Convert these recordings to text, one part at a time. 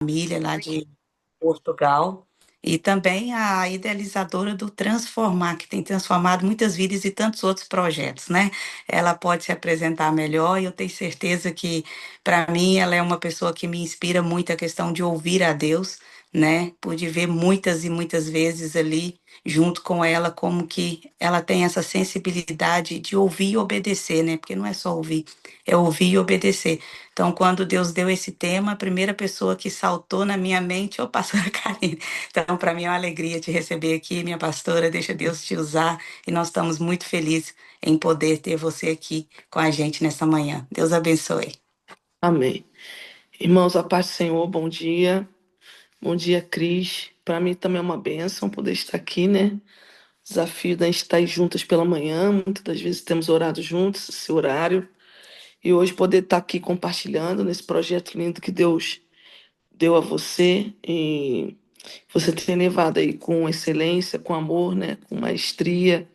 família lá de Portugal, e também a idealizadora do Transformar, que tem transformado muitas vidas e tantos outros projetos, né? Ela pode se apresentar melhor e eu tenho certeza que, para mim, ela é uma pessoa que me inspira muito a questão de ouvir a Deus, né? Pude ver muitas e muitas vezes ali, junto com ela, como que ela tem essa sensibilidade de ouvir e obedecer, né? Porque não é só ouvir, é ouvir e obedecer. Então, quando Deus deu esse tema, a primeira pessoa que saltou na minha mente é o pastor Karine. Então, para mim é uma alegria te receber aqui, minha pastora. Deixa Deus te usar e nós estamos muito felizes em poder ter você aqui com a gente nessa manhã. Deus abençoe. Amém. Irmãos, a paz do Senhor, bom dia. Bom dia, Cris. Para mim também é uma bênção poder estar aqui, né? Desafio da gente estar aí juntas pela manhã. Muitas das vezes temos orado juntos, esse horário. E hoje poder estar aqui compartilhando nesse projeto lindo que Deus deu a você. E você tem levado aí com excelência, com amor, né? Com maestria.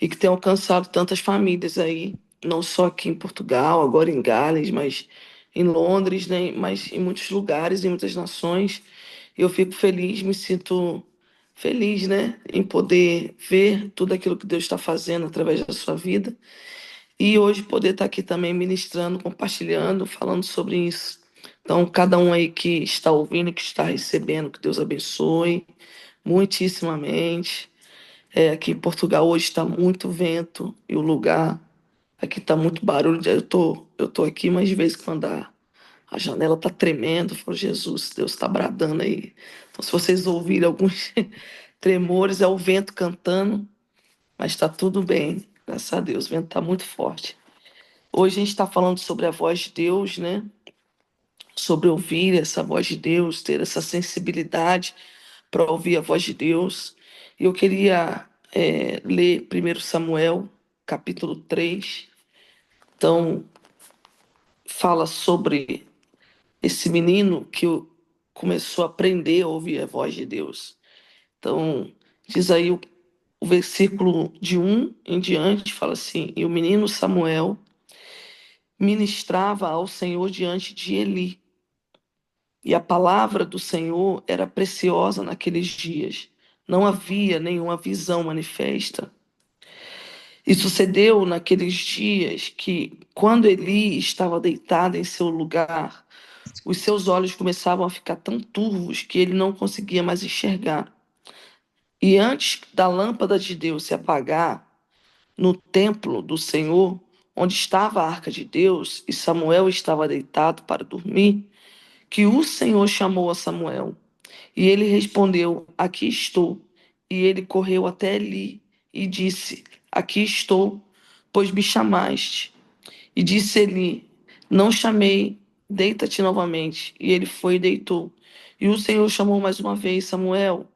E que tem alcançado tantas famílias aí, não só aqui em Portugal, agora em Gales, mas em Londres, né? Mas em muitos lugares, em muitas nações. Eu fico feliz, me sinto feliz, né, em poder ver tudo aquilo que Deus está fazendo através da sua vida. E hoje poder estar aqui também ministrando, compartilhando, falando sobre isso. Então, cada um aí que está ouvindo, que está recebendo, que Deus abençoe muitíssimamente. Aqui em Portugal hoje está muito vento e o lugar aqui está muito barulho. Eu tô aqui, mas de vez em quando a janela está tremendo. Eu falo, Jesus, Deus está bradando aí. Então, se vocês ouvirem alguns tremores, é o vento cantando, mas está tudo bem, graças a Deus. O vento está muito forte. Hoje a gente está falando sobre a voz de Deus, né? Sobre ouvir essa voz de Deus, ter essa sensibilidade para ouvir a voz de Deus. E eu queria ler 1 Samuel, capítulo 3. Então, fala sobre esse menino que começou a aprender a ouvir a voz de Deus. Então, diz aí o versículo de 1 em diante, fala assim: E o menino Samuel ministrava ao Senhor diante de Eli. E a palavra do Senhor era preciosa naqueles dias. Não havia nenhuma visão manifesta. E sucedeu naqueles dias que, quando Eli estava deitado em seu lugar, os seus olhos começavam a ficar tão turvos que ele não conseguia mais enxergar. E antes da lâmpada de Deus se apagar no templo do Senhor, onde estava a arca de Deus, e Samuel estava deitado para dormir, que o Senhor chamou a Samuel. E ele respondeu: Aqui estou. E ele correu até Eli e disse: Aqui estou, pois me chamaste. E disse Eli: Não chamei, deita-te novamente. E ele foi e deitou. E o Senhor chamou mais uma vez: Samuel.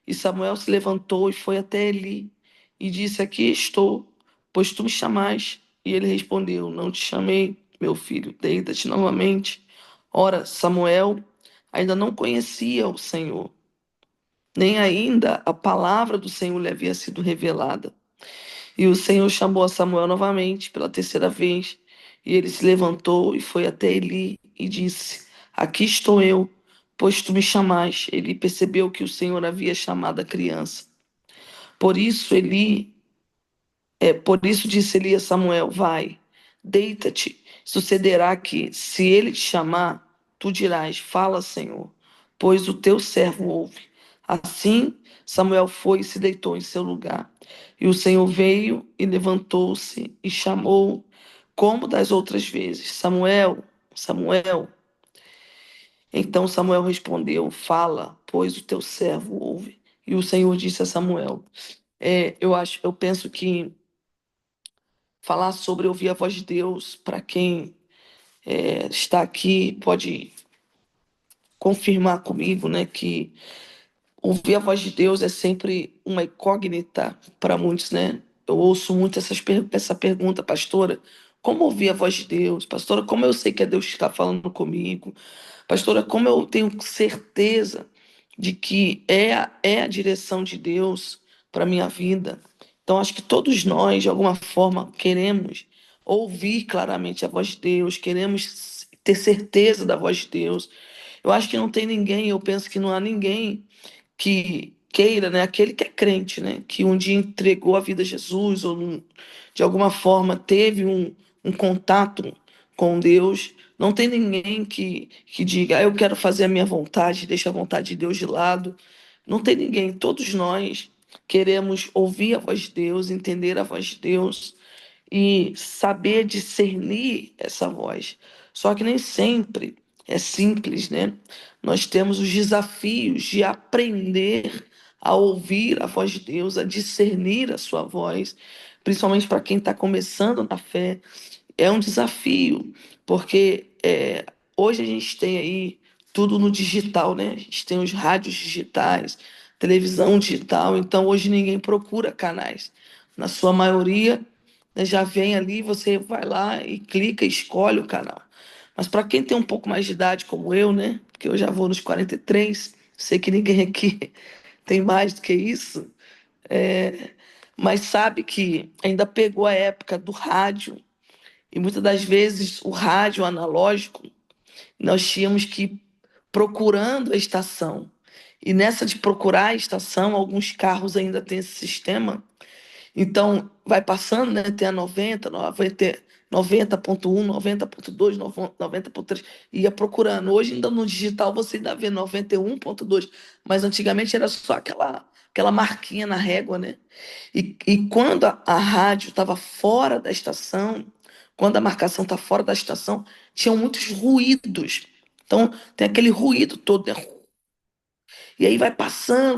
E Samuel se levantou e foi até Eli e disse: Aqui estou, pois tu me chamaste. E ele respondeu: Não te chamei, meu filho, deita-te novamente. Ora, Samuel ainda não conhecia o Senhor, nem ainda a palavra do Senhor lhe havia sido revelada. E o Senhor chamou a Samuel novamente pela terceira vez. E ele se levantou e foi até Eli e disse: Aqui estou eu, pois tu me chamaste. Ele percebeu que o Senhor havia chamado a criança. Por isso disse Eli a Samuel: Vai, deita-te. Sucederá que, se ele te chamar, tu dirás: Fala, Senhor, pois o teu servo ouve. Assim, Samuel foi e se deitou em seu lugar. E o Senhor veio e levantou-se e chamou, como das outras vezes: Samuel, Samuel. Então Samuel respondeu: Fala, pois o teu servo ouve. E o Senhor disse a Samuel: eu penso que falar sobre ouvir a voz de Deus, para quem está aqui, pode confirmar comigo, né, que ouvir a voz de Deus é sempre uma incógnita para muitos, né? Eu ouço muito essa pergunta, pastora: como ouvir a voz de Deus? Pastora, como eu sei que é Deus que está falando comigo? Pastora, como eu tenho certeza de que é a direção de Deus para a minha vida? Então, acho que todos nós, de alguma forma, queremos ouvir claramente a voz de Deus, queremos ter certeza da voz de Deus. Eu acho que não tem ninguém, eu penso que não há ninguém que queira, né, aquele que é crente, né, que um dia entregou a vida a Jesus ou de alguma forma teve um contato com Deus, não tem ninguém que diga, eu quero fazer a minha vontade, deixa a vontade de Deus de lado. Não tem ninguém, todos nós queremos ouvir a voz de Deus, entender a voz de Deus e saber discernir essa voz. Só que nem sempre é simples, né? Nós temos os desafios de aprender a ouvir a voz de Deus, a discernir a sua voz, principalmente para quem está começando na fé. É um desafio, porque hoje a gente tem aí tudo no digital, né? A gente tem os rádios digitais, televisão digital, então hoje ninguém procura canais. Na sua maioria, né, já vem ali, você vai lá e clica, escolhe o canal. Mas para quem tem um pouco mais de idade, como eu, né? Porque eu já vou nos 43, sei que ninguém aqui tem mais do que isso, é, mas sabe que ainda pegou a época do rádio, e muitas das vezes o rádio analógico, nós tínhamos que ir procurando a estação. E nessa de procurar a estação, alguns carros ainda têm esse sistema, então, vai passando, né? Tem a 90.1, 90.2, 90.3, ia procurando. Hoje, ainda no digital, você ainda vê 91.2, mas antigamente era só aquela marquinha na régua, né? E quando a rádio estava fora da estação, quando a marcação está fora da estação, tinham muitos ruídos. Então, tem aquele ruído todo, né? E aí vai passando,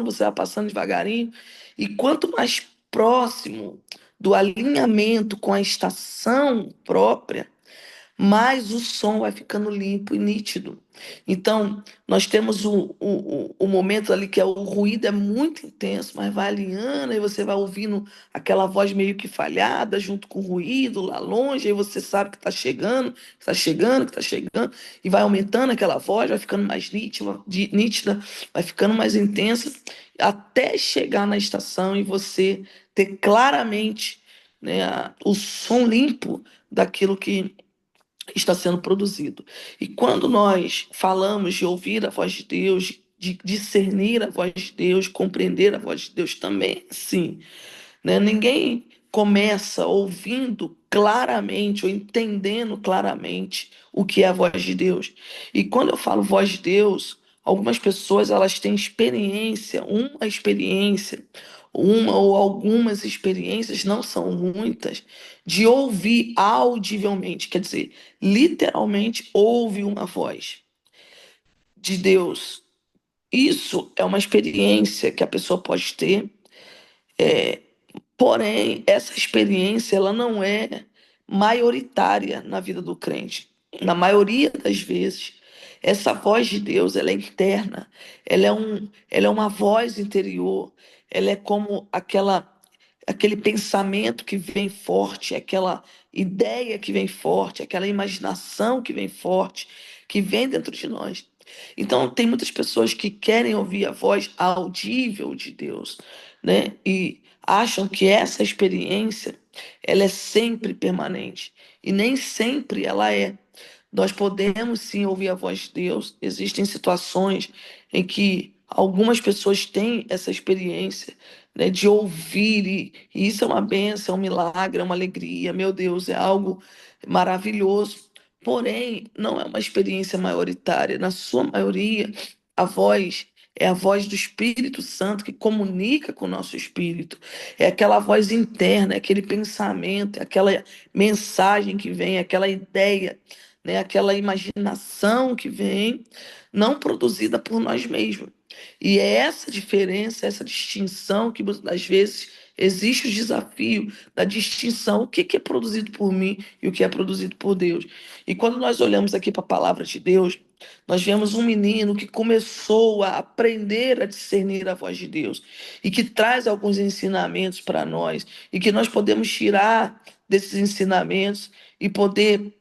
você vai passando devagarinho. E quanto mais próximo do alinhamento com a estação própria, mais o som vai ficando limpo e nítido. Então, nós temos o momento ali que é o ruído é muito intenso, mas vai alinhando, e você vai ouvindo aquela voz meio que falhada, junto com o ruído lá longe, aí você sabe que está chegando, que está chegando, que está chegando, e vai aumentando aquela voz, vai ficando mais nítida, nítida, vai ficando mais intensa, até chegar na estação e você ter claramente, né, o som limpo daquilo que está sendo produzido. E quando nós falamos de ouvir a voz de Deus, de discernir a voz de Deus, compreender a voz de Deus também, sim, né? Ninguém começa ouvindo claramente ou entendendo claramente o que é a voz de Deus. E quando eu falo voz de Deus, algumas pessoas elas têm uma ou algumas experiências, não são muitas, de ouvir audivelmente, quer dizer, literalmente ouve uma voz de Deus. Isso é uma experiência que a pessoa pode ter. Porém, essa experiência ela não é maioritária na vida do crente. Na maioria das vezes, essa voz de Deus ela é interna, ela é uma voz interior, ela é como aquele pensamento que vem forte, aquela ideia que vem forte, aquela imaginação que vem forte, que vem dentro de nós. Então, tem muitas pessoas que querem ouvir a voz audível de Deus, né? E acham que essa experiência ela é sempre permanente e nem sempre ela é. Nós podemos sim ouvir a voz de Deus. Existem situações em que algumas pessoas têm essa experiência, né, de ouvir, e isso é uma bênção, é um milagre, é uma alegria, meu Deus, é algo maravilhoso. Porém, não é uma experiência maioritária. Na sua maioria, a voz é a voz do Espírito Santo que comunica com o nosso espírito. É aquela voz interna, é aquele pensamento, é aquela mensagem que vem, é aquela ideia, né? Aquela imaginação que vem, não produzida por nós mesmos. E é essa diferença, essa distinção que às vezes existe o desafio da distinção, o que é produzido por mim e o que é produzido por Deus. E quando nós olhamos aqui para a palavra de Deus, nós vemos um menino que começou a aprender a discernir a voz de Deus e que traz alguns ensinamentos para nós e que nós podemos tirar desses ensinamentos e poder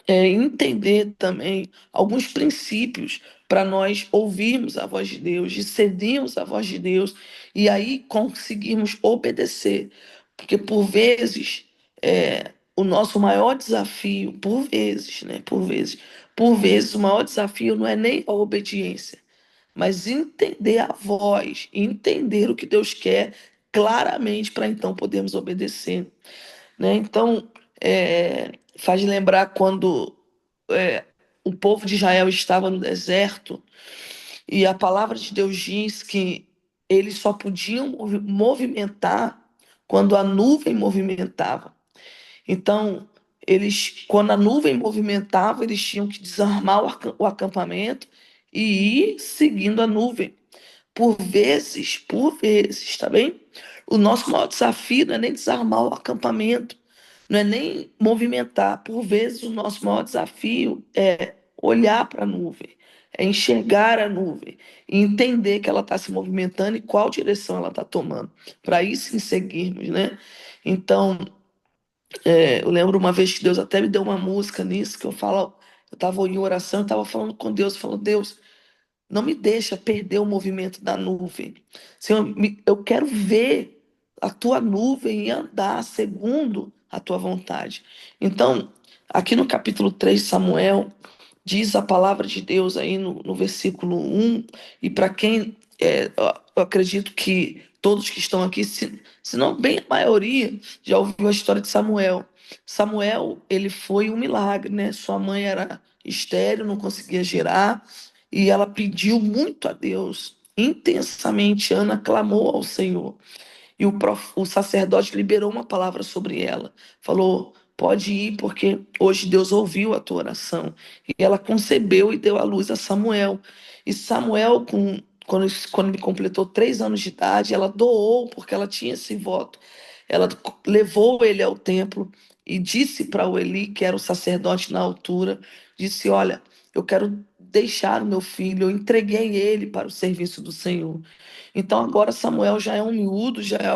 entender também alguns princípios para nós ouvirmos a voz de Deus, discernirmos a voz de Deus e aí conseguirmos obedecer. Porque por vezes o nosso maior desafio, por vezes, né, por vezes, Por vezes, o maior desafio não é nem a obediência, mas entender a voz, entender o que Deus quer claramente para então podermos obedecer, né? Então, faz lembrar quando o povo de Israel estava no deserto e a palavra de Deus diz que eles só podiam movimentar quando a nuvem movimentava. Então, quando a nuvem movimentava, eles tinham que desarmar o acampamento e ir seguindo a nuvem. Por vezes, tá bem? O nosso maior desafio não é nem desarmar o acampamento, não é nem movimentar. Por vezes, o nosso maior desafio é olhar para a nuvem, é enxergar a nuvem e entender que ela está se movimentando e qual direção ela está tomando, para aí sim seguirmos, né? Então, eu lembro uma vez que Deus até me deu uma música nisso, que eu falo, eu estava em oração, eu estava falando com Deus, falando, Deus, não me deixa perder o movimento da nuvem. Senhor, eu quero ver a tua nuvem e andar segundo a tua vontade. Então, aqui no capítulo 3 de Samuel, diz a palavra de Deus aí no versículo 1, e para quem, eu acredito que todos que estão aqui, se não bem a maioria, já ouviu a história de Samuel. Samuel, ele foi um milagre, né? Sua mãe era estéril, não conseguia gerar, e ela pediu muito a Deus, intensamente. Ana clamou ao Senhor. E o sacerdote liberou uma palavra sobre ela. Falou: pode ir, porque hoje Deus ouviu a tua oração. E ela concebeu e deu à luz a Samuel. E Samuel, quando ele completou 3 anos de idade, ela doou, porque ela tinha esse voto. Ela levou ele ao templo e disse para o Eli, que era o sacerdote na altura, disse: olha, eu quero deixar o meu filho, eu entreguei ele para o serviço do Senhor. Então agora Samuel já é um miúdo, já é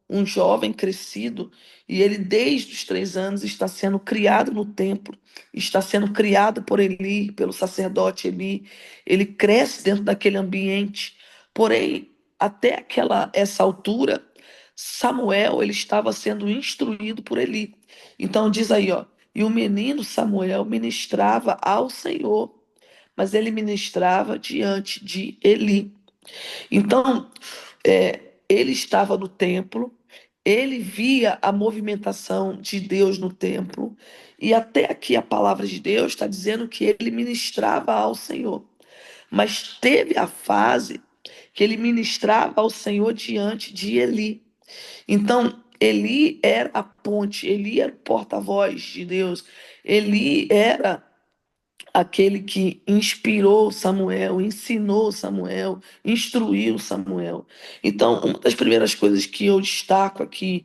um jovem crescido, e ele desde os 3 anos está sendo criado no templo, está sendo criado por Eli, pelo sacerdote Eli. Ele cresce dentro daquele ambiente. Porém, até essa altura, Samuel ele estava sendo instruído por Eli. Então diz aí, ó, e o menino Samuel ministrava ao Senhor, mas ele ministrava diante de Eli. Então, ele estava no templo, ele via a movimentação de Deus no templo, e até aqui a palavra de Deus está dizendo que ele ministrava ao Senhor. Mas teve a fase que ele ministrava ao Senhor diante de Eli. Então, Eli era a ponte, Eli era o porta-voz de Deus, Eli era aquele que inspirou Samuel, ensinou Samuel, instruiu Samuel. Então, uma das primeiras coisas que eu destaco aqui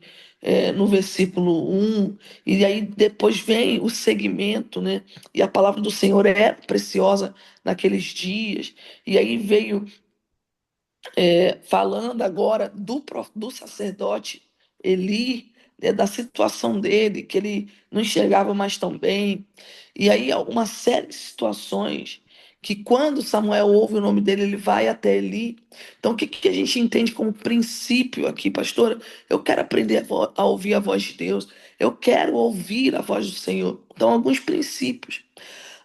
no versículo 1, e aí depois vem o segmento, né? E a palavra do Senhor é preciosa naqueles dias, e aí veio falando agora do sacerdote Eli, né, da situação dele, que ele não enxergava mais tão bem. E aí, uma série de situações que, quando Samuel ouve o nome dele, ele vai até Eli. Então, o que, que a gente entende como princípio aqui, pastora? Eu quero aprender a ouvir a voz de Deus, eu quero ouvir a voz do Senhor. Então, alguns princípios.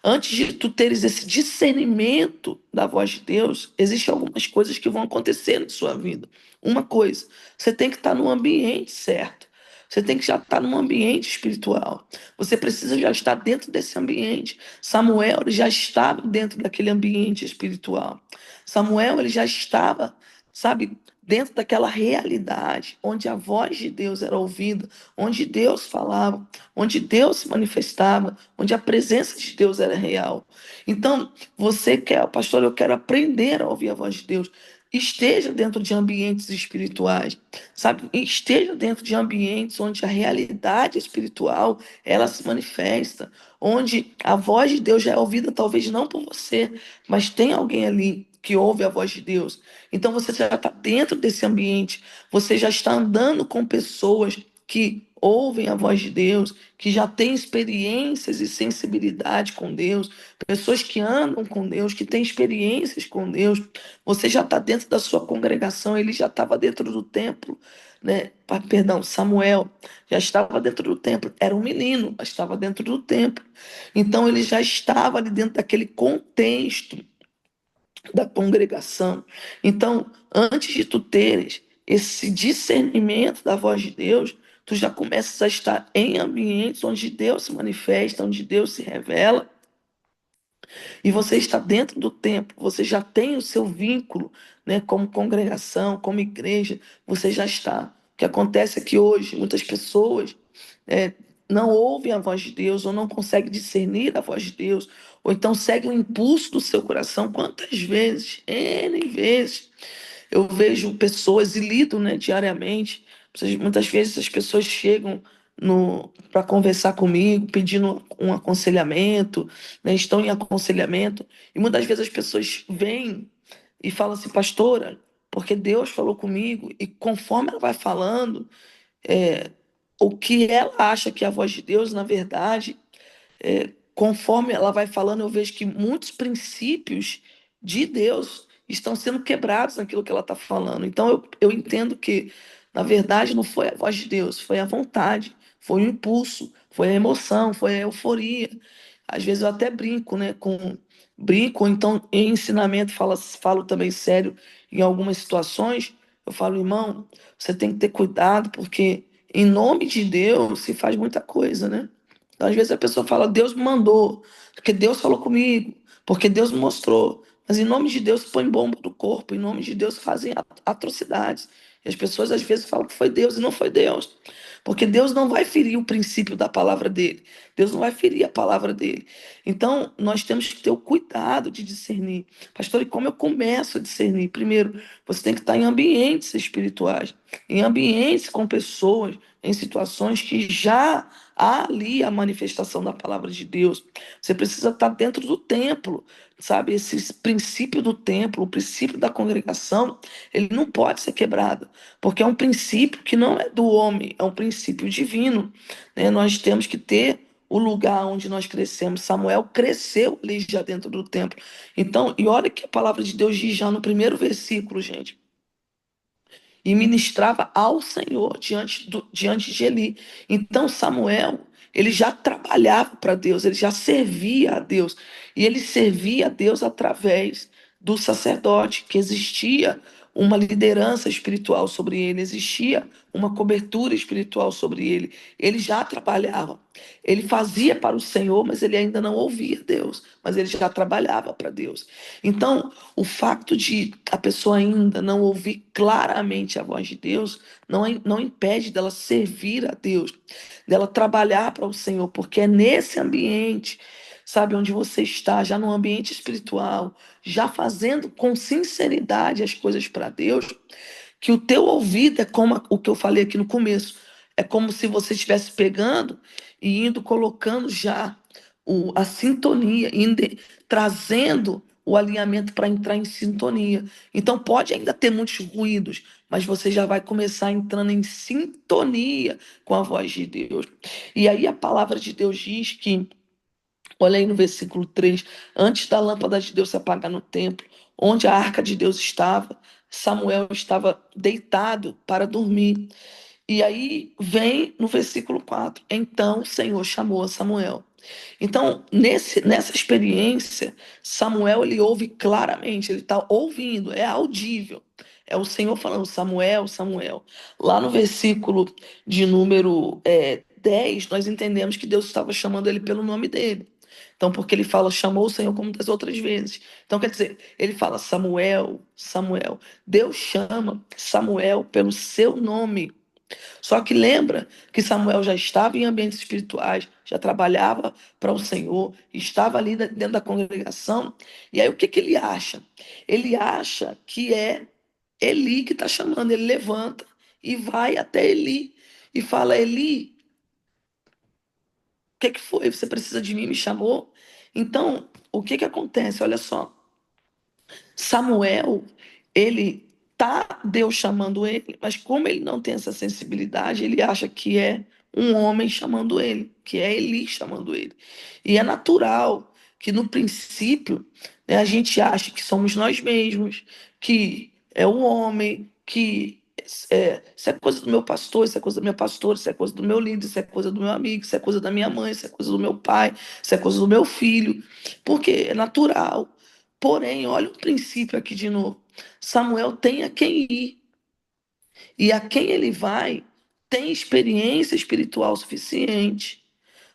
Antes de tu teres esse discernimento da voz de Deus, existem algumas coisas que vão acontecer na sua vida. Uma coisa, você tem que estar no ambiente certo. Você tem que já estar num ambiente espiritual. Você precisa já estar dentro desse ambiente. Samuel ele já estava dentro daquele ambiente espiritual. Samuel ele já estava, sabe, dentro daquela realidade onde a voz de Deus era ouvida, onde Deus falava, onde Deus se manifestava, onde a presença de Deus era real. Então, você quer, pastor, eu quero aprender a ouvir a voz de Deus. Esteja dentro de ambientes espirituais, sabe? Esteja dentro de ambientes onde a realidade espiritual ela se manifesta, onde a voz de Deus já é ouvida, talvez não por você, mas tem alguém ali que ouve a voz de Deus. Então você já está dentro desse ambiente, você já está andando com pessoas que ouvem a voz de Deus, que já têm experiências e sensibilidade com Deus, pessoas que andam com Deus, que têm experiências com Deus. Você já está dentro da sua congregação, ele já estava dentro do templo, né? Perdão, Samuel já estava dentro do templo. Era um menino, mas estava dentro do templo. Então ele já estava ali dentro daquele contexto da congregação. Então, antes de tu teres esse discernimento da voz de Deus, tu já começas a estar em ambientes onde Deus se manifesta, onde Deus se revela, e você está dentro do templo, você já tem o seu vínculo, né, como congregação, como igreja, você já está. O que acontece é que hoje muitas pessoas é, não ouvem a voz de Deus, ou não conseguem discernir a voz de Deus, ou então seguem o impulso do seu coração. Quantas vezes, N vezes, eu vejo pessoas e lido, né, diariamente. Muitas vezes as pessoas chegam para conversar comigo, pedindo um aconselhamento, né, estão em aconselhamento, e muitas vezes as pessoas vêm e falam assim, pastora, porque Deus falou comigo, e conforme ela vai falando, é, o que ela acha que é a voz de Deus, na verdade, conforme ela vai falando, eu vejo que muitos princípios de Deus estão sendo quebrados naquilo que ela está falando. Então eu entendo que, na verdade, não foi a voz de Deus, foi a vontade, foi o impulso, foi a emoção, foi a euforia. Às vezes eu até brinco, né? Brinco, ou então em ensinamento falo também sério em algumas situações. Eu falo, irmão, você tem que ter cuidado, porque em nome de Deus se faz muita coisa, né? Então, às vezes a pessoa fala, Deus me mandou, porque Deus falou comigo, porque Deus me mostrou. Mas em nome de Deus põe bomba no corpo, em nome de Deus fazem atrocidades. E as pessoas às vezes falam que foi Deus e não foi Deus. Porque Deus não vai ferir o princípio da palavra dele. Deus não vai ferir a palavra dele. Então, nós temos que ter o cuidado de discernir. Pastor, e como eu começo a discernir? Primeiro, você tem que estar em ambientes espirituais, em ambientes com pessoas, em situações que já há ali a manifestação da palavra de Deus. Você precisa estar dentro do templo, sabe? Esse princípio do templo, o princípio da congregação, ele não pode ser quebrado, porque é um princípio que não é do homem, é um princípio divino, né? Nós temos que ter o lugar onde nós crescemos. Samuel cresceu ali já dentro do templo. Então, e olha que a palavra de Deus diz já no primeiro versículo, gente, e ministrava ao Senhor diante de Eli. Então Samuel, ele já trabalhava para Deus, ele já servia a Deus, e ele servia a Deus através do sacerdote, que existia uma liderança espiritual sobre ele, existia uma cobertura espiritual sobre ele. Ele já trabalhava. Ele fazia para o Senhor, mas ele ainda não ouvia Deus, mas ele já trabalhava para Deus. Então, o fato de a pessoa ainda não ouvir claramente a voz de Deus não impede dela servir a Deus, dela trabalhar para o Senhor, porque é nesse ambiente, sabe, onde você está, já no ambiente espiritual, já fazendo com sinceridade as coisas para Deus, que o teu ouvido é como o que eu falei aqui no começo, é como se você estivesse pegando e indo colocando já a sintonia, trazendo o alinhamento para entrar em sintonia. Então pode ainda ter muitos ruídos, mas você já vai começar entrando em sintonia com a voz de Deus. E aí a palavra de Deus diz que, olha aí no versículo 3, antes da lâmpada de Deus se apagar no templo, onde a arca de Deus estava, Samuel estava deitado para dormir. E aí vem no versículo 4, então o Senhor chamou a Samuel. Então, nessa experiência, Samuel ele ouve claramente, ele está ouvindo, é audível. É o Senhor falando, Samuel, Samuel. Lá no versículo de número 10, nós entendemos que Deus estava chamando ele pelo nome dele. Então, porque ele fala, chamou o Senhor como das outras vezes. Então, quer dizer, ele fala, Samuel, Samuel. Deus chama Samuel pelo seu nome. Só que lembra que Samuel já estava em ambientes espirituais, já trabalhava para o Senhor, estava ali dentro da congregação. E aí o que, que ele acha? Ele acha que é Eli que está chamando. Ele levanta e vai até Eli e fala: Eli, o que, que foi? Você precisa de mim? Me chamou? Então, o que, que acontece? Olha só. Samuel, ele tá Deus chamando ele, mas como ele não tem essa sensibilidade, ele acha que é um homem chamando ele, que é Eli chamando ele. E é natural que no princípio, né, a gente acha que somos nós mesmos, que é o homem, que Isso é coisa do meu pastor, isso é coisa da minha pastora, isso é coisa do meu líder, isso é coisa do meu amigo, isso é coisa da minha mãe, isso é coisa do meu pai, isso é coisa do meu filho, porque é natural. Porém, olha o princípio aqui de novo. Samuel tem a quem ir, e a quem ele vai tem experiência espiritual suficiente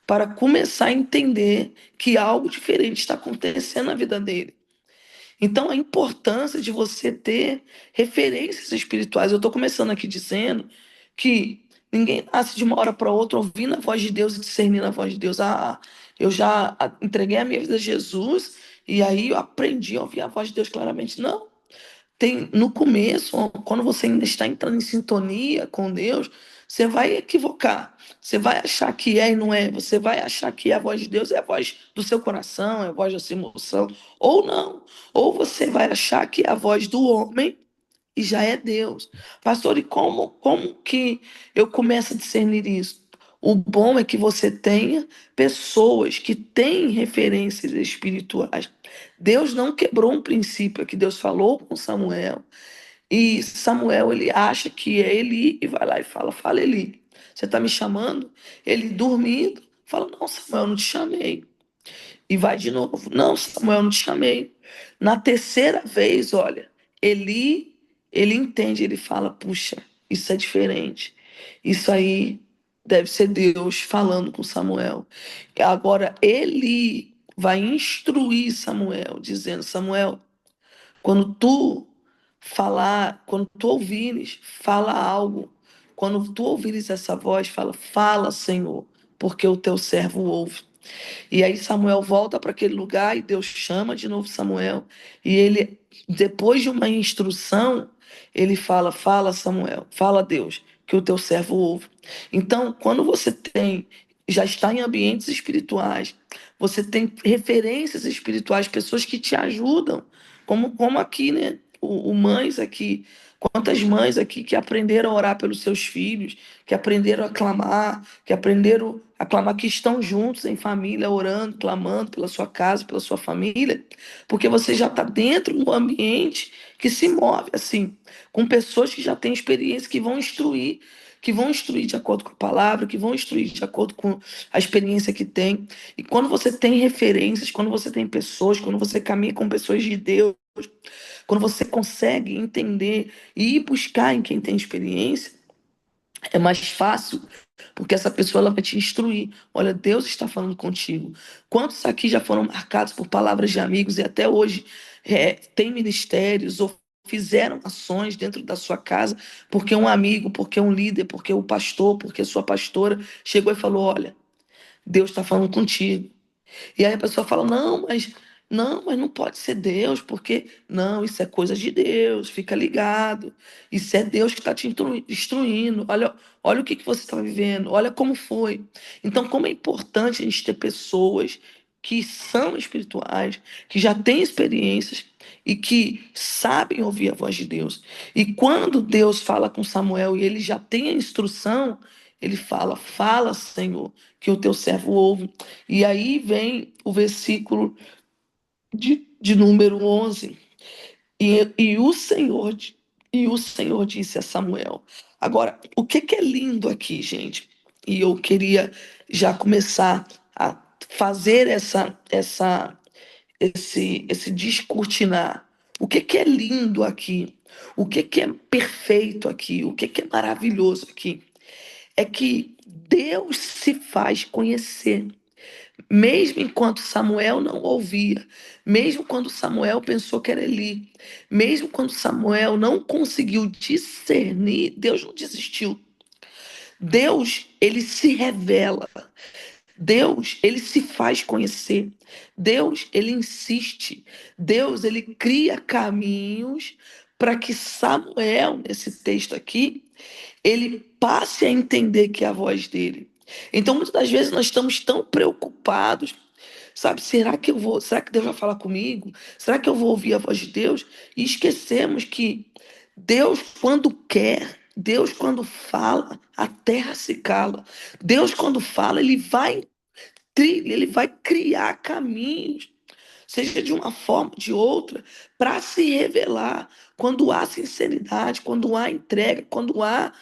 para começar a entender que algo diferente está acontecendo na vida dele. Então, a importância de você ter referências espirituais. Eu estou começando aqui dizendo que ninguém nasce de uma hora para outra ouvindo a voz de Deus e discernindo a voz de Deus. Eu já entreguei a minha vida a Jesus e aí eu aprendi a ouvir a voz de Deus claramente. Não. Tem, no começo, quando você ainda está entrando em sintonia com Deus, você vai equivocar. Você vai achar que é e não é. Você vai achar que a voz de Deus é a voz do seu coração, é a voz da sua emoção. Ou não. Ou você vai achar que é a voz do homem e já é Deus. Pastor, e como que eu começo a discernir isso? O bom é que você tenha pessoas que têm referências espirituais. Deus não quebrou um princípio que Deus falou com Samuel. E Samuel, ele acha que é Eli e vai lá e fala: Fala, Eli, você está me chamando? Ele dormindo, fala: Não, Samuel, eu não te chamei. E vai de novo: Não, Samuel, eu não te chamei. Na terceira vez, olha, Eli, ele entende, ele fala: Puxa, isso é diferente. Isso aí deve ser Deus falando com Samuel. Agora, Eli vai instruir Samuel, dizendo: Samuel, quando tu quando tu ouvires, fala algo. Quando tu ouvires essa voz, fala, Senhor, porque o teu servo ouve. E aí Samuel volta para aquele lugar e Deus chama de novo Samuel. E ele, depois de uma instrução, ele fala, Samuel, fala, Deus, que o teu servo ouve. Então, quando você já está em ambientes espirituais, você tem referências espirituais, pessoas que te ajudam, como aqui, né? O mães aqui, quantas mães aqui que aprenderam a orar pelos seus filhos, que aprenderam que aprenderam a clamar, que estão juntos em família, orando, clamando pela sua casa, pela sua família, porque você já está dentro do ambiente que se move assim, com pessoas que já têm experiência, que vão instruir de acordo com a palavra, que vão instruir de acordo com a experiência que tem. E quando você tem referências, quando você tem pessoas, quando você caminha com pessoas de Deus, quando você consegue entender e ir buscar em quem tem experiência, é mais fácil, porque essa pessoa ela vai te instruir. Olha, Deus está falando contigo. Quantos aqui já foram marcados por palavras de amigos e até hoje têm ministérios ou fizeram ações dentro da sua casa porque um amigo, porque um líder, porque o pastor, porque sua pastora chegou e falou: Olha, Deus está falando contigo. E aí a pessoa fala: não, mas não pode ser Deus, porque não, isso é coisa de Deus, fica ligado. Isso é Deus que está te instruindo. Olha o que você está vivendo, olha como foi. Então, como é importante a gente ter pessoas que são espirituais, que já têm experiências e que sabem ouvir a voz de Deus. E quando Deus fala com Samuel e ele já tem a instrução, ele fala, Senhor, que o teu servo ouve. E aí vem o versículo de número 11. E o Senhor disse a Samuel. Agora, o que é lindo aqui, gente? E eu queria já começar a fazer esse descortinar. O que é lindo aqui? O que é perfeito aqui? O que é maravilhoso aqui? É que Deus se faz conhecer. Mesmo enquanto Samuel não ouvia, mesmo quando Samuel pensou que era Eli, mesmo quando Samuel não conseguiu discernir, Deus não desistiu. Deus, ele se revela. Deus, ele se faz conhecer. Deus, ele insiste. Deus, ele cria caminhos para que Samuel, nesse texto aqui, ele passe a entender que é a voz dele. Então, muitas das vezes nós estamos tão preocupados, sabe? Será que Deus vai falar comigo? Será que eu vou ouvir a voz de Deus? E esquecemos que Deus, quando quer, Deus, quando fala, a terra se cala. Deus, quando fala, ele vai criar caminhos. seja de uma forma ou de outra, para se revelar. Quando há sinceridade, quando há entrega, quando há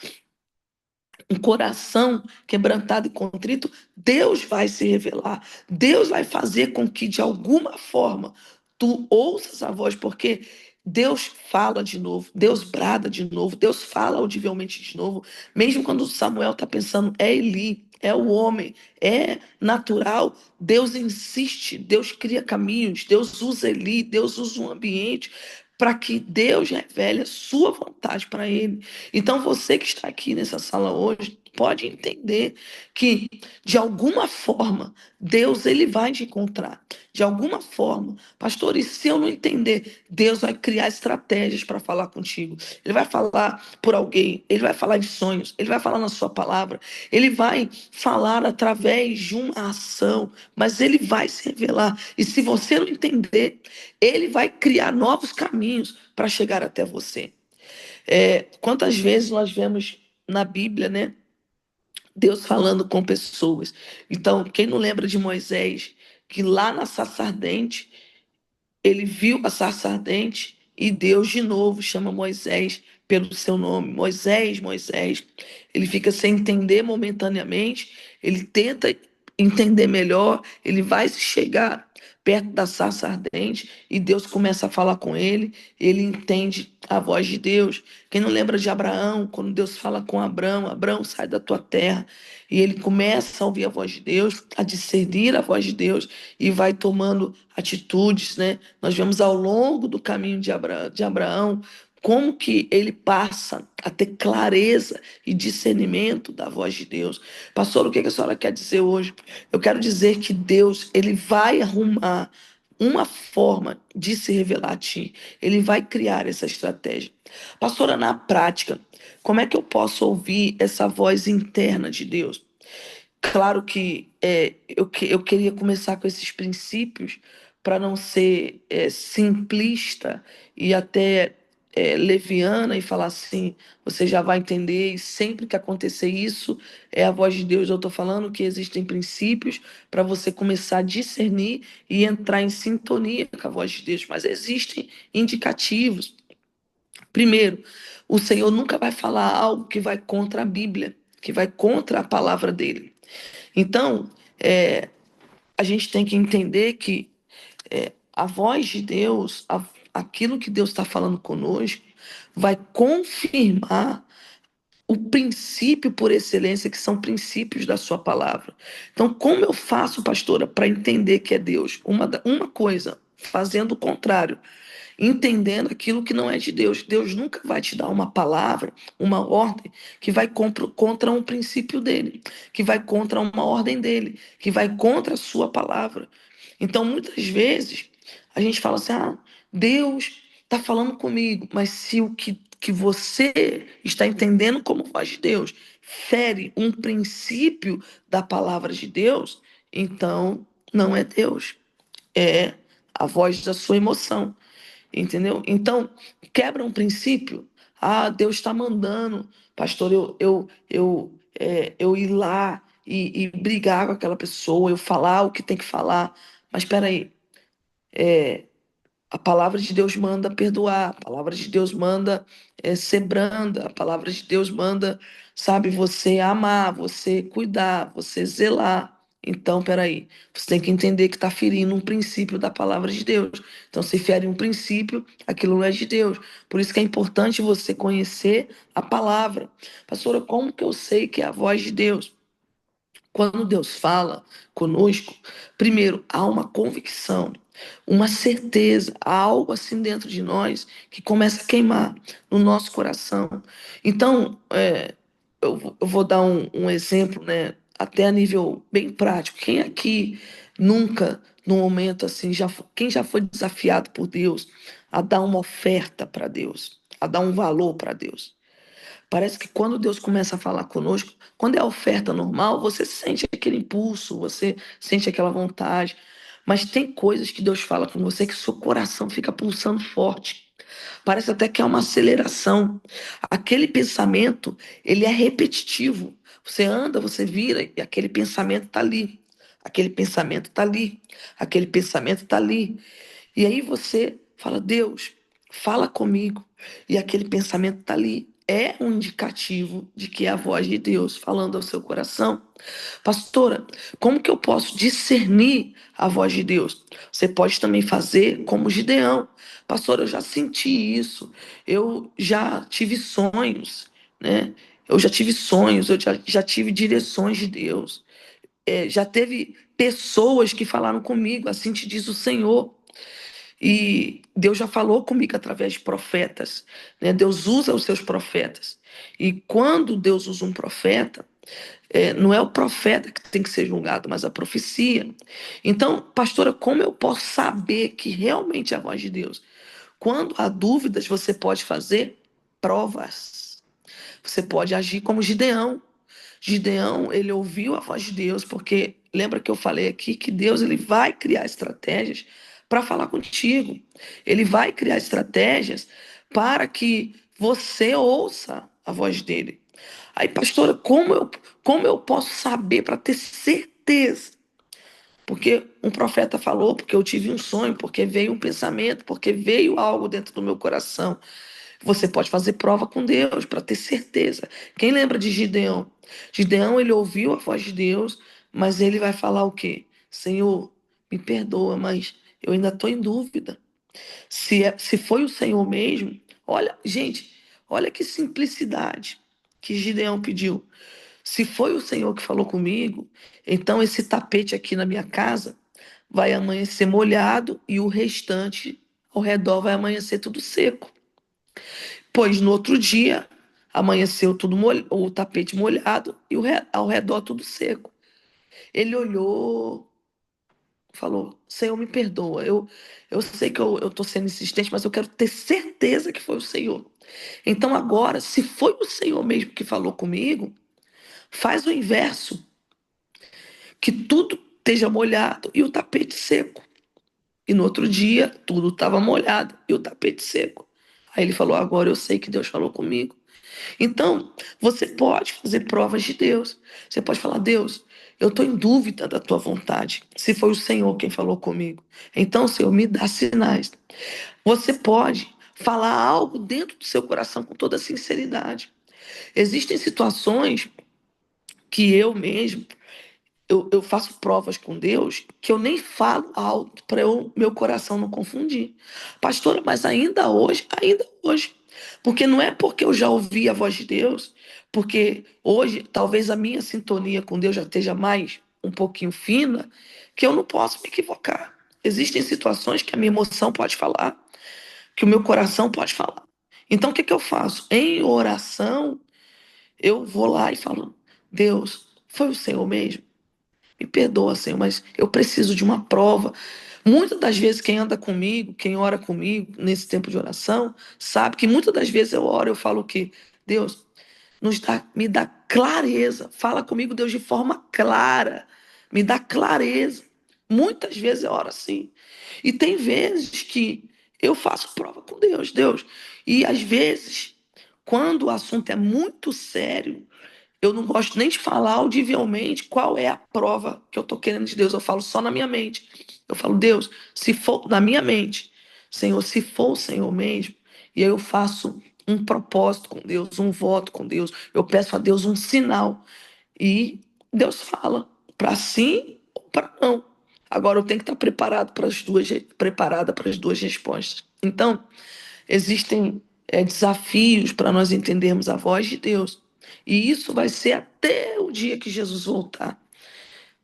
um coração quebrantado e contrito, Deus vai se revelar. Deus vai fazer com que, de alguma forma, tu ouças a voz, porque Deus fala de novo, Deus brada de novo, Deus fala audivelmente de novo. Mesmo quando Samuel está pensando, é Eli, é o homem, é natural, Deus insiste, Deus cria caminhos, Deus usa Eli, Deus usa um ambiente para que Deus revele a sua vontade para ele. Então, você que está aqui nessa sala hoje, pode entender que, de alguma forma, Deus ele vai te encontrar. De alguma forma. Pastor, e se eu não entender? Deus vai criar estratégias para falar contigo. Ele vai falar por alguém, ele vai falar em sonhos, ele vai falar na sua palavra, ele vai falar através de uma ação, mas ele vai se revelar. E se você não entender, ele vai criar novos caminhos para chegar até você. Quantas vezes nós vemos na Bíblia, né? Deus falando com pessoas. Então, quem não lembra de Moisés, que lá na sarça ardente, ele viu a sarça ardente e Deus de novo chama Moisés pelo seu nome. Moisés, Moisés. Ele fica sem entender momentaneamente, ele tenta entender melhor, ele vai chegar perto da sarça ardente e Deus começa a falar com ele entende a voz de Deus. Quem não lembra de Abraão, quando Deus fala com Abraão, Abraão, sai da tua terra, e ele começa a ouvir a voz de Deus, a discernir a voz de Deus e vai tomando atitudes, né? Nós vemos ao longo do caminho de Abraão como que ele passa a ter clareza e discernimento da voz de Deus. Pastor, o que a senhora quer dizer hoje? Eu quero dizer que Deus, ele vai arrumar uma forma de se revelar a ti. Ele vai criar essa estratégia. Pastora, na prática, como é que eu posso ouvir essa voz interna de Deus? Claro que eu queria começar com esses princípios para não ser simplista e até leviana e falar assim, você já vai entender, e sempre que acontecer isso, é a voz de Deus. Eu estou falando que existem princípios para você começar a discernir e entrar em sintonia com a voz de Deus, mas existem indicativos. Primeiro, o Senhor nunca vai falar algo que vai contra a Bíblia, que vai contra a palavra dele. Então, a gente tem que entender que a voz de Deus, aquilo que Deus está falando conosco, vai confirmar o princípio por excelência, que são princípios da sua palavra. Então, como eu faço, pastora, para entender que é Deus? Uma coisa, fazendo o contrário, entendendo aquilo que não é de Deus. Deus nunca vai te dar uma palavra, uma ordem que vai contra um princípio dele, que vai contra uma ordem dele, que vai contra a sua palavra. Então, muitas vezes, a gente fala assim: ah, Deus está falando comigo, mas se o que você está entendendo como voz de Deus fere um princípio da palavra de Deus, então não é Deus, é a voz da sua emoção. Entendeu? Então, quebra um princípio. Ah, Deus está mandando, pastor, eu ir lá e brigar com aquela pessoa, eu falar o que tem que falar. Mas espera aí, a palavra de Deus manda perdoar, a palavra de Deus manda ser branda, a palavra de Deus manda, sabe, você amar, você cuidar, você zelar. Então, peraí, você tem que entender que está ferindo um princípio da palavra de Deus. Então, se fere um princípio, aquilo não é de Deus. Por isso que é importante você conhecer a palavra. Pastora, como que eu sei que é a voz de Deus? Quando Deus fala conosco, primeiro, há uma convicção, uma certeza, há algo assim dentro de nós que começa a queimar no nosso coração. Então, eu vou dar um exemplo, né, até a nível bem prático. Quem aqui nunca, num momento assim, quem já foi desafiado por Deus a dar uma oferta para Deus, a dar um valor para Deus? Parece que quando Deus começa a falar conosco, quando é a oferta normal, você sente aquele impulso, você sente aquela vontade. Mas tem coisas que Deus fala com você que seu coração fica pulsando forte. Parece até que é uma aceleração. Aquele pensamento, ele é repetitivo. Você anda, você vira e aquele pensamento está ali. aquele pensamento está ali, aquele pensamento está ali. E aí você fala, Deus, fala comigo. E aquele pensamento está ali. É um indicativo de que é a voz de Deus falando ao seu coração. Pastora, como que eu posso discernir a voz de Deus? Você pode também fazer como Gideão. Pastora, eu já senti isso. Eu já tive sonhos, né? Eu já tive sonhos, eu já tive direções de Deus. Já teve pessoas que falaram comigo, assim te diz o Senhor. E Deus já falou comigo através de profetas, né? Deus usa os seus profetas. E quando Deus usa um profeta, não é o profeta que tem que ser julgado, mas a profecia. Então, pastora, como eu posso saber que realmente é a voz de Deus? Quando há dúvidas, você pode fazer provas. Você pode agir como Gideão. Gideão, ele ouviu a voz de Deus, porque lembra que eu falei aqui que Deus ele vai criar estratégias para falar contigo. Ele vai criar estratégias para que você ouça a voz dele. Aí, pastora, como eu posso saber para ter certeza? Porque um profeta falou, porque eu tive um sonho, porque veio um pensamento, porque veio algo dentro do meu coração. Você pode fazer prova com Deus para ter certeza. Quem lembra de Gideão? Gideão, ele ouviu a voz de Deus, mas ele vai falar o quê? Senhor, me perdoa, mas eu ainda estou em dúvida. Se foi o Senhor mesmo, olha, gente, olha que simplicidade que Gideão pediu. Se foi o Senhor que falou comigo, então esse tapete aqui na minha casa vai amanhecer molhado e o restante ao redor vai amanhecer tudo seco. Pois no outro dia amanheceu tudo o tapete molhado e ao redor tudo seco. Ele olhou, falou: Senhor, me perdoa. Eu sei que eu estou sendo insistente, mas eu quero ter certeza que foi o Senhor. Então, agora, se foi o Senhor mesmo que falou comigo, faz o inverso, que tudo esteja molhado e o tapete seco. E no outro dia, tudo estava molhado e o tapete seco. Aí ele falou: Agora eu sei que Deus falou comigo. Então, você pode fazer provas de Deus. Você pode falar: Deus, eu estou em dúvida da tua vontade. Se foi o Senhor quem falou comigo. Então, Senhor, me dá sinais. Você pode falar algo dentro do seu coração com toda sinceridade. Existem situações que eu mesmo eu faço provas com Deus que eu nem falo alto para meu coração não confundir. Pastora, mas ainda hoje. Porque não é porque eu já ouvi a voz de Deus, porque hoje talvez a minha sintonia com Deus já esteja mais um pouquinho fina, que eu não posso me equivocar. Existem situações que a minha emoção pode falar, que o meu coração pode falar. Então o que eu faço? Em oração, eu vou lá e falo: Deus, foi o Senhor mesmo? Me perdoa, Senhor, mas eu preciso de uma prova. Muitas das vezes, quem anda comigo, quem ora comigo nesse tempo de oração, sabe que muitas das vezes eu oro, eu falo o quê? Deus, me dá clareza. Fala comigo, Deus, de forma clara. Me dá clareza. Muitas vezes eu oro assim. E tem vezes que eu faço prova com Deus, Deus. E às vezes, quando o assunto é muito sério, eu não gosto nem de falar audivelmente qual é a prova que eu estou querendo de Deus. Eu falo só na minha mente. Eu falo: Deus, se for na minha mente, Senhor, se for o Senhor mesmo, e aí eu faço um propósito com Deus, um voto com Deus. Eu peço a Deus um sinal. E Deus fala para sim ou para não. Agora eu tenho que estar preparada para as duas respostas. Então, existem desafios para nós entendermos a voz de Deus. E isso vai ser até o dia que Jesus voltar.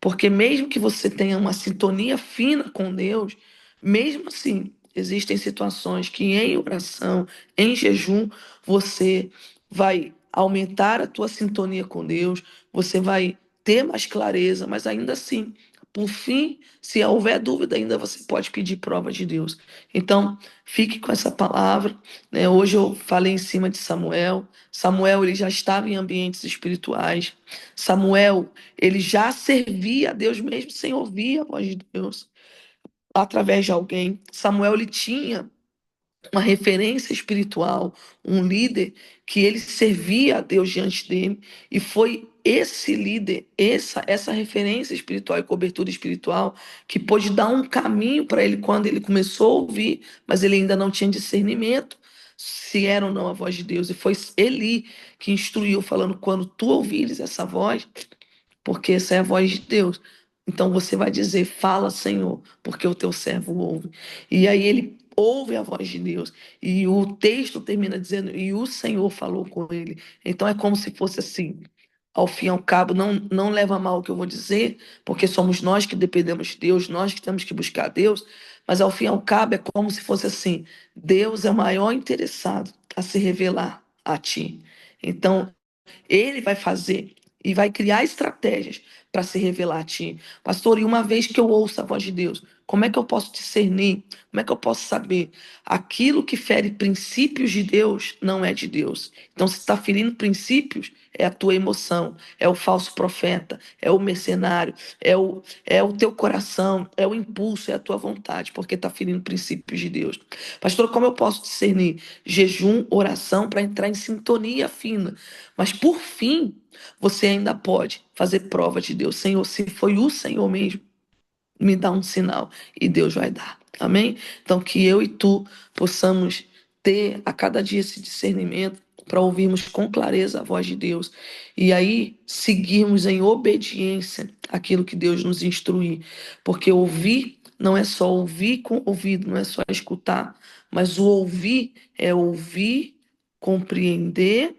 Porque mesmo que você tenha uma sintonia fina com Deus, mesmo assim, existem situações que em oração, em jejum, você vai aumentar a tua sintonia com Deus, você vai ter mais clareza, mas ainda assim, por fim, se houver dúvida, ainda você pode pedir prova de Deus. Então, fique com essa palavra, né? Hoje eu falei em cima de Samuel. Samuel, ele já estava em ambientes espirituais. Samuel, ele já servia a Deus mesmo sem ouvir a voz de Deus através de alguém. Samuel, ele tinha uma referência espiritual, um líder que ele servia a Deus diante dele, e foi esse líder, essa referência espiritual e cobertura espiritual, que pôde dar um caminho para ele quando ele começou a ouvir, mas ele ainda não tinha discernimento se era ou não a voz de Deus. E foi Eli que instruiu, falando: quando tu ouvires essa voz, porque essa é a voz de Deus. Então você vai dizer: fala, Senhor, porque o teu servo ouve. E aí ele ouve a voz de Deus. E o texto termina dizendo: e o Senhor falou com ele. Então é como se fosse assim. Ao fim e ao cabo, não leva a mal o que eu vou dizer, porque somos nós que dependemos de Deus, nós que temos que buscar Deus, mas ao fim e ao cabo é como se fosse assim: Deus é o maior interessado a se revelar a ti. Então, ele vai fazer e vai criar estratégias para se revelar a ti. Pastor, e uma vez que eu ouço a voz de Deus, como é que eu posso discernir? Como é que eu posso saber? Aquilo que fere princípios de Deus não é de Deus. Então, se está ferindo princípios, é a tua emoção, é o falso profeta, é o mercenário, é o teu coração, é o impulso, é a tua vontade, porque está ferindo princípios de Deus. Pastor, como eu posso discernir? Jejum, oração para entrar em sintonia fina. Mas por fim, você ainda pode fazer prova de Deus. Senhor, se foi o Senhor mesmo, me dá um sinal e Deus vai dar. Amém? Então, que eu e tu possamos ter a cada dia esse discernimento para ouvirmos com clareza a voz de Deus e aí seguirmos em obediência aquilo que Deus nos instruir. Porque ouvir não é só ouvir com o ouvido, não é só escutar, mas o ouvir é ouvir, compreender,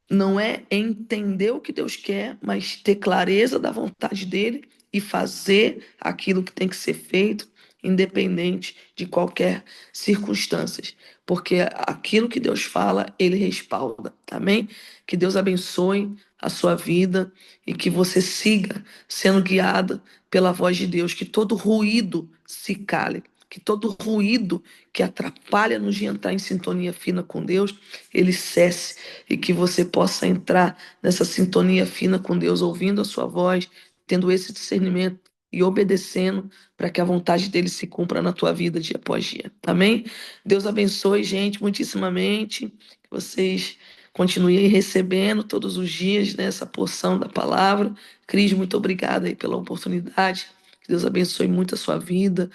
não é entender o que Deus quer, mas ter clareza da vontade dele e fazer aquilo que tem que ser feito, independente de qualquer circunstâncias, porque aquilo que Deus fala, ele respalda. Amém? Que Deus abençoe a sua vida e que você siga sendo guiada pela voz de Deus, que todo ruído se cale, que todo ruído que atrapalha-nos de entrar em sintonia fina com Deus, ele cesse e que você possa entrar nessa sintonia fina com Deus, ouvindo a sua voz, tendo esse discernimento e obedecendo para que a vontade dele se cumpra na tua vida dia após dia. Amém? Deus abençoe, gente, muitíssimamente. Que vocês continuem recebendo todos os dias nessa porção da palavra. Cris, muito obrigada aí pela oportunidade. Que Deus abençoe muito a sua vida.